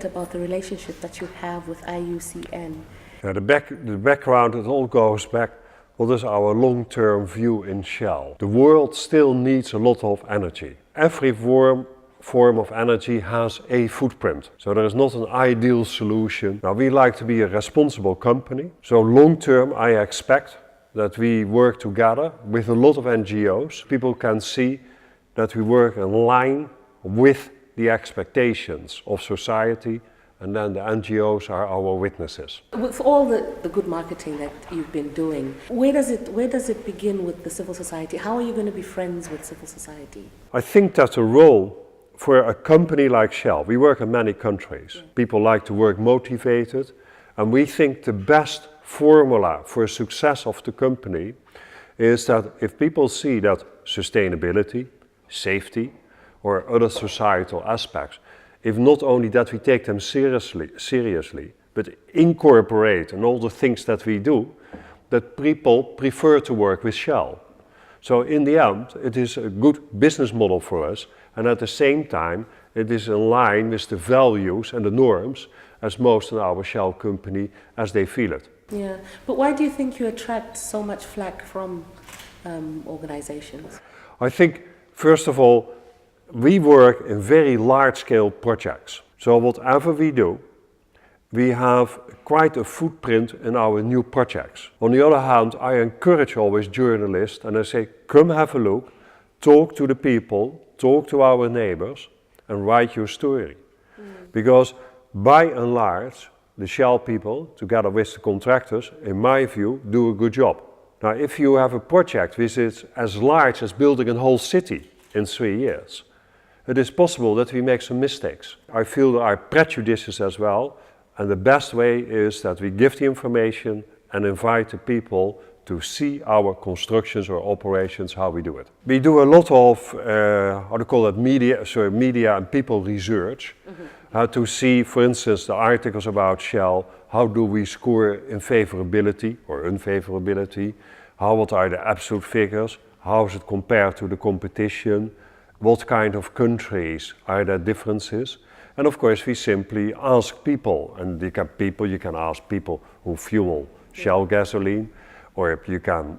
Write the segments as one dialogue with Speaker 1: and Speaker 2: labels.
Speaker 1: about the relationship that you have with IUCN.
Speaker 2: The background, it all goes back, what is our long-term view in Shell? The world still needs a lot of energy. Every form of energy has a footprint. So there is not an ideal solution. Now we like to be a responsible company. So long-term I expect that we work together with a lot of NGOs. People can see that we work in line with the expectations of society, and then the NGOs are our witnesses.
Speaker 1: With all the good marketing that you've been doing, where does it begin with the civil society? How are you going to be friends with civil society?
Speaker 2: I think that's a role for a company like Shell. We work in many countries. Yeah. People like to work motivated, and we think the best formula for success of the company is that if people see that sustainability, safety, or other societal aspects, if not only that we take them seriously, but incorporate in all the things that we do, that people prefer to work with Shell. So in the end, it is a good business model for us, and at the same time, it is in line with the values and the norms as most in our Shell company, as they feel it.
Speaker 1: Yeah, but why do you think you attract so much flack from organizations?
Speaker 2: I think, first of all, we work in very large-scale projects. So whatever we do, we have quite a footprint in our new projects. On the other hand, I encourage always journalists, and I say, come have a look, talk to the people, talk to our neighbors, and write your story. Because by and large, the Shell people, together with the contractors, in my view, do a good job. Now, if you have a project which is as large as building a whole city in 3 years, it is possible that we make some mistakes. I feel there are prejudices as well, and the best way is that we give the information and invite the people to see our constructions or operations, how we do it. We do a lot of, media and people research, to see, for instance, the articles about Shell, how do we score in favorability or unfavorability, what are the absolute figures, how is it compared to the competition, what kind of countries are there differences, and of course we simply ask people, and you can ask people who fuel Shell gasoline, or you can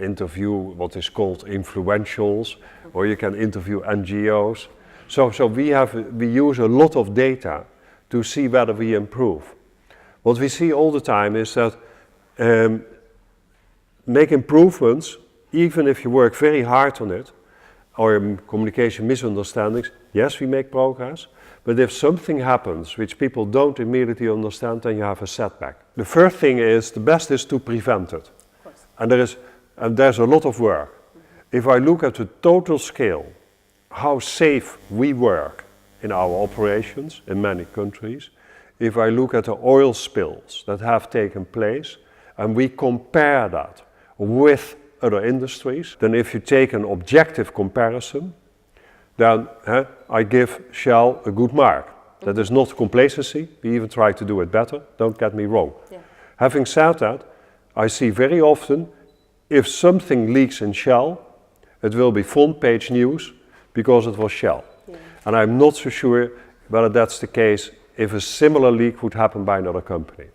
Speaker 2: interview what is called influentials, or you can interview NGOs. So we use a lot of data to see whether we improve. What we see all the time is that make improvements, even if you work very hard on it, or communication misunderstandings, yes, we make progress, but if something happens which people don't immediately understand, then you have a setback. The first thing is, the best is to prevent it. And there's a lot of work. If I look at the total scale, how safe we work in our operations in many countries, if I look at the oil spills that have taken place, and we compare that with other industries, then if you take an objective comparison, then I give Shell a good mark. That is not complacency, we even try to do it better, don't get me wrong. Yeah. Having said that, I see very often, if something leaks in Shell, it will be front page news because it was Shell. Yeah. And I'm not so sure whether that's the case if a similar leak would happen by another company.